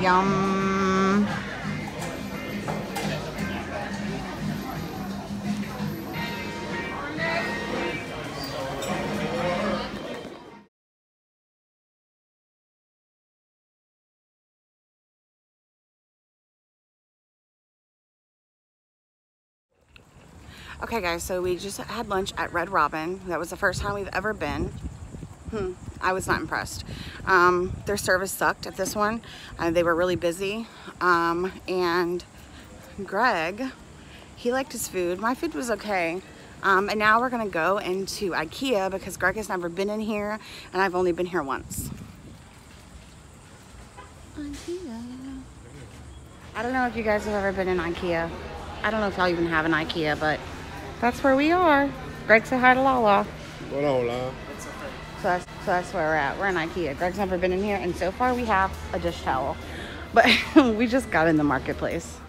Yum. Okay guys, so we just had lunch at Red Robin. That was the first time we've ever been. I was not impressed. Their service sucked at this one. They were really busy. And Greg, he liked his food. My food was okay. And now we're gonna go into Ikea because Greg has never been in here and I've only been here once. Ikea. I don't know if you guys have ever been in Ikea. I don't know if y'all even have an Ikea, but that's where we are. Greg, say hi to Lala. What on, Lala? So that's where we're at. We're in Ikea. Greg's never been in here, and so far we have a dish towel. But we just got in the marketplace.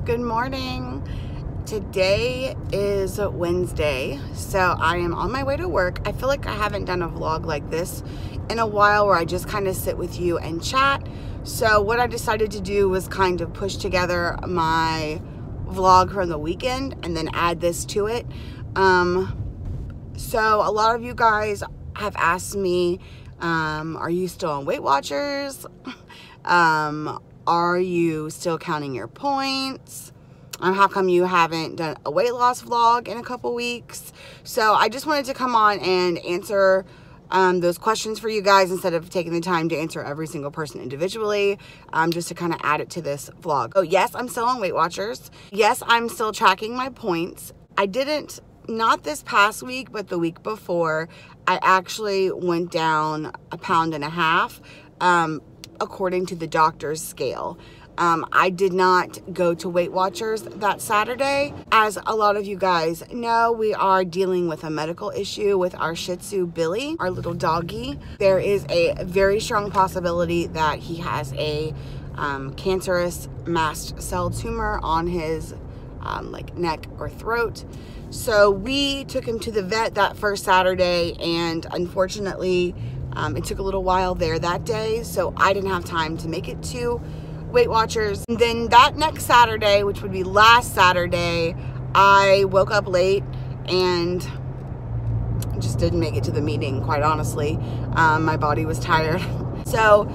Good morning. Today is Wednesday, so I am on my way to work. I feel like I haven't done a vlog like this in a while where I just kind of sit with you and chat. So what I decided to do was kind of push together my vlog from the weekend and then add this to it. So a lot of you guys have asked me, are you still on Weight Watchers? Are you still counting your points? How come you haven't done a weight loss vlog in a couple weeks? So I just wanted to come on and answer those questions for you guys instead of taking the time to answer every single person individually, just to kind of add it to this vlog. Oh yes, I'm still on Weight Watchers. Yes, I'm still tracking my points. I didn't, not this past week, but the week before, I actually went down 1.5 pounds, according to the doctor's scale. I did not go to Weight Watchers that Saturday. As a lot of you guys know, we are dealing with a medical issue with our Shih Tzu Billy, our little doggy. There is a very strong possibility that he has a cancerous mast cell tumor on his like neck or throat. So we took him to the vet that first Saturday, and unfortunately it took a little while there that day, so I didn't have time to make it to Weight Watchers. And then that next Saturday, which would be last Saturday, I woke up late and just didn't make it to the meeting, quite honestly. My body was tired. So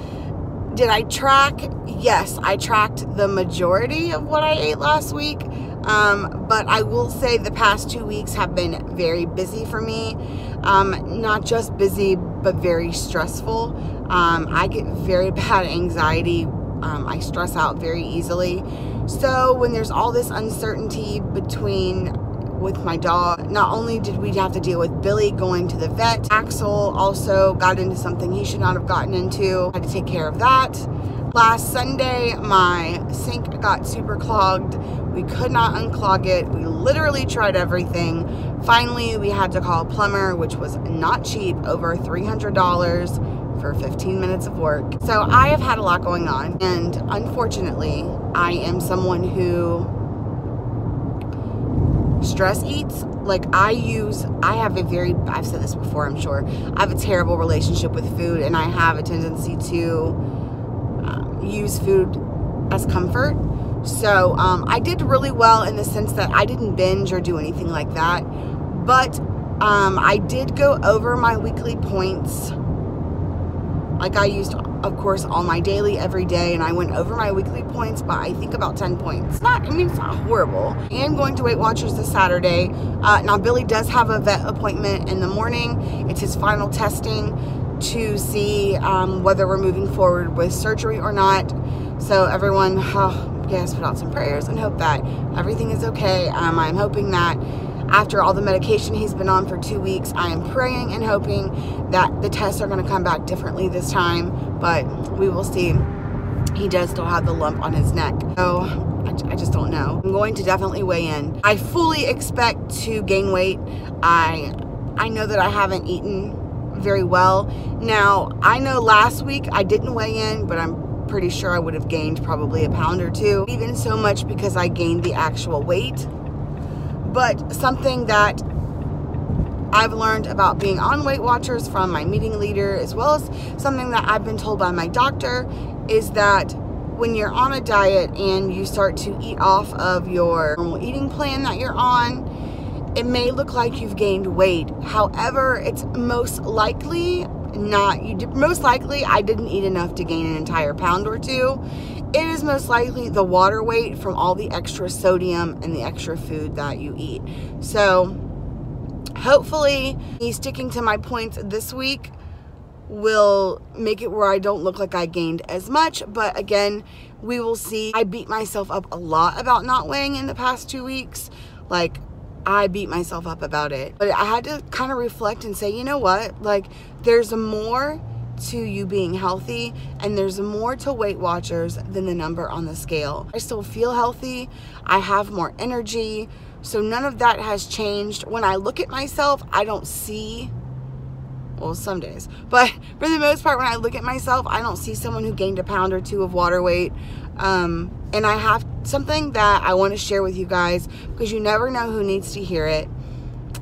did I track? Yes, I tracked the majority of what I ate last week. But I will say the past 2 weeks have been very busy for me. Not just busy, but very stressful. I get very bad anxiety. I stress out very easily. So when there's all this uncertainty with my dog, not only did we have to deal with Billy going to the vet, Axel also got into something he should not have gotten into. I had to take care of that. Last Sunday, my sink got super clogged. We could not unclog it. We literally tried everything. Finally, we had to call a plumber, which was not cheap, over $300 for 15 minutes of work. So I have had a lot going on, and unfortunately, I am someone who stress eats. Like I've said this before, I'm sure, I have a terrible relationship with food, and I have a tendency to use food as comfort. So I did really well in the sense that I didn't binge or do anything like that, but I did go over my weekly points. Like I used, of course, all my daily every day, and I went over my weekly points by I think about 10 points. It's not horrible. I am going to Weight Watchers this Saturday. Now Billy does have a vet appointment in the morning. It's his final testing to see whether we're moving forward with surgery or not. So everyone, guys put out some prayers and hope that everything is okay. I'm hoping that after all the medication he's been on for 2 weeks, I am praying and hoping that the tests are going to come back differently this time, but we will see. He does still have the lump on his neck, so I just don't know. I'm going to definitely weigh in. I fully expect to gain weight. I know that I haven't eaten very well. Now, I know last week I didn't weigh in, but I'm pretty sure I would have gained probably a pound or two, even so much because I gained the actual weight. But something that I've learned about being on Weight Watchers from my meeting leader, as well as something that I've been told by my doctor, is that when you're on a diet and you start to eat off of your normal eating plan that you're on, it may look like you've gained weight. However, it's most likely not. Most likely I didn't eat enough to gain an entire pound or two. It is most likely the water weight from all the extra sodium and the extra food that you eat. So hopefully me sticking to my points this week will make it where I don't look like I gained as much. But again, we will see. I beat myself up a lot about not weighing in the past 2 weeks. Like, I beat myself up about it. But I had to kind of reflect and say, you know what? Like, there's more to you being healthy, and there's more to Weight Watchers than the number on the scale. I still feel healthy. I have more energy. So none of that has changed. When I look at myself, I don't see, well, some days, but for the most part, when I look at myself, I don't see someone who gained a pound or two of water weight. And I have something that I want to share with you guys, because you never know who needs to hear it.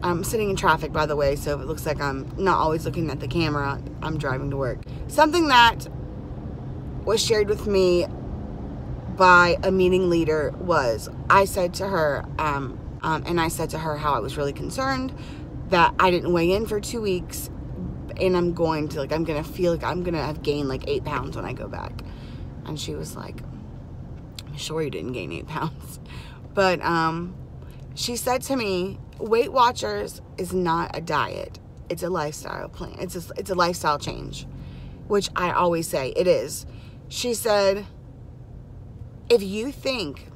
I'm sitting in traffic, by the way, so if it looks like I'm not always looking at the camera, I'm driving to work. Something that was shared with me by a meeting leader was, I said to her, and I said to her how I was really concerned that I didn't weigh in for 2 weeks, and I'm going to feel like I'm going to have gained like 8 pounds when I go back. And she was like, I'm sure you didn't gain 8 pounds. But she said to me, Weight Watchers is not a diet. It's a lifestyle plan. It's a lifestyle change, which I always say it is. She said, if you think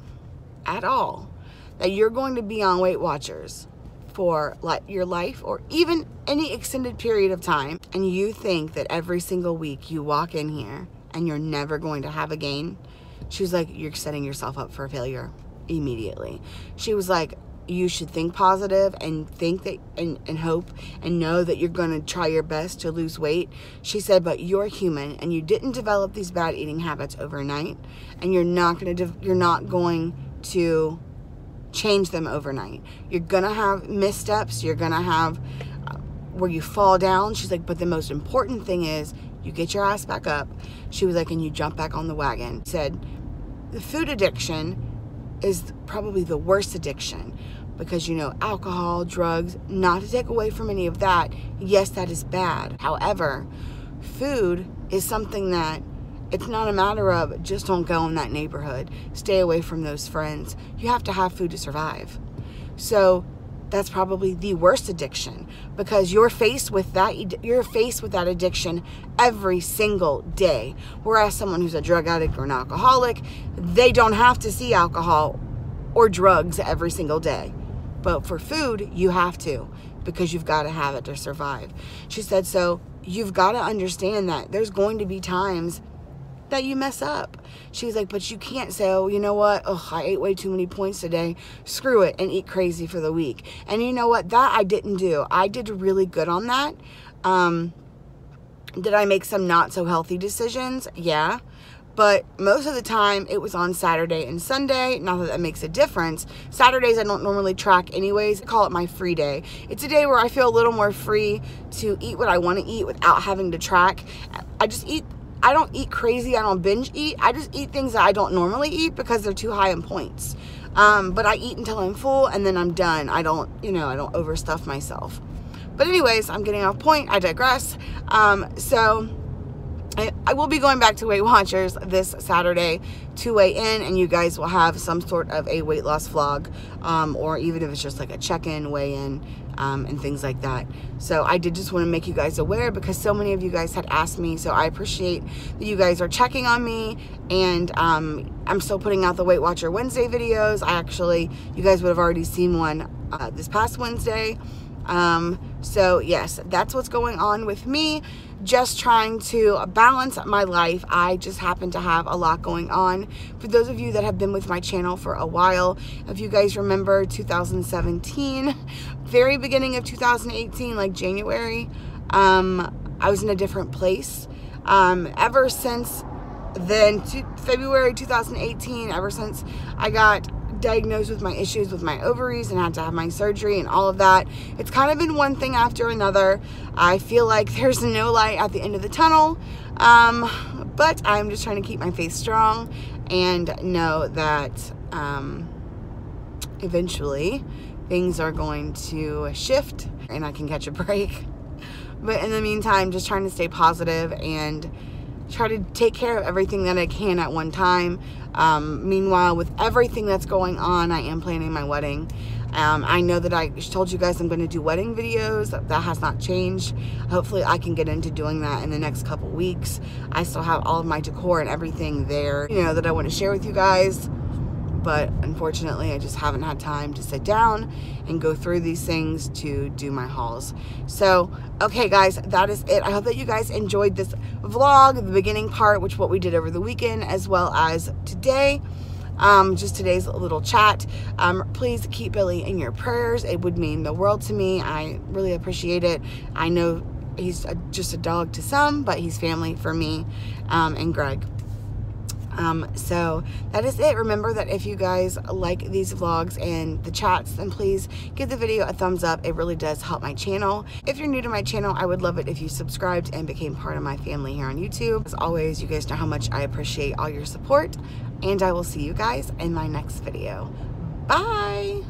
at all that you're going to be on Weight Watchers for like your life or even any extended period of time, and you think that every single week you walk in here and you're never going to have a gain, she was like, you're setting yourself up for failure immediately. She was like, you should think positive and think that and hope and know that you're going to try your best to lose weight. She said, but you're human and you didn't develop these bad eating habits overnight, and you're not going to change them overnight. You're going to have missteps. You're going to have where you fall down. She's like, but the most important thing is you get your ass back up. She was like, and you jump back on the wagon. Said, the food addiction is probably the worst addiction, because, you know, alcohol, drugs, not to take away from any of that. Yes, that is bad. However, food is something that it's not a matter of just don't go in that neighborhood, stay away from those friends. You have to have food to survive. So that's probably the worst addiction, because you're faced with that addiction every single day. Whereas someone who's a drug addict or an alcoholic, they don't have to see alcohol or drugs every single day. But for food, you have to, because you've got to have it to survive. She said, so you've got to understand that there's going to be times that you mess up. She's like, but you can't say, oh, you know what? Oh, I ate way too many points today. Screw it, and eat crazy for the week. And you know what? That I didn't do. I did really good on that. Did I make some not so healthy decisions? Yeah. But most of the time, it was on Saturday and Sunday. Not that that makes a difference. Saturdays, I don't normally track anyways. I call it my free day. It's a day where I feel a little more free to eat what I want to eat without having to track. I just eat. I don't eat crazy. I don't binge eat. I just eat things that I don't normally eat because they're too high in points. But I eat until I'm full, and then I'm done. I don't overstuff myself. But anyways, I'm getting off point. I digress. So I will be going back to Weight Watchers this Saturday to weigh in, and you guys will have some sort of a weight loss vlog, or even if it's just like a check-in, weigh-in. and things like that. So I did just want to make you guys aware because so many of you guys had asked me. So I appreciate that you guys are checking on me, and I'm still putting out the Weight Watcher Wednesday videos. You guys would have already seen one this past Wednesday. So yes, that's what's going on with me. Just trying to balance my life. I just happen to have a lot going on. For those of you that have been with my channel for a while, if you guys remember 2017, very beginning of 2018, like January, I was in a different place. Ever since then, February 2018, ever since I got diagnosed with my issues with my ovaries and had to have my surgery and all of that, it's kind of been one thing after another. I feel like there's no light at the end of the tunnel, but I'm just trying to keep my faith strong and know that eventually things are going to shift and I can catch a break. But in the meantime, just trying to stay positive and try to take care of everything that I can at one time. Meanwhile, with everything that's going on, I am planning my wedding. I know that I told you guys I'm going to do wedding videos. That has not changed. Hopefully I can get into doing that in the next couple weeks. I still have all of my decor and everything there, you know, that I want to share with you guys. But unfortunately, I just haven't had time to sit down and go through these things to do my hauls. So, okay guys, that is it. I hope that you guys enjoyed this vlog, the beginning part, which what we did over the weekend, as well as today. Just today's little chat. Please keep Billy in your prayers. It would mean the world to me. I really appreciate it. I know he's just a dog to some, but he's family for me and Greg. So that is it. Remember that if you guys like these vlogs and the chats, then please give the video a thumbs up. It really does help my channel. If you're new to my channel, I would love it if you subscribed and became part of my family here on YouTube. As always, you guys know how much I appreciate all your support, and I will see you guys in my next video. Bye!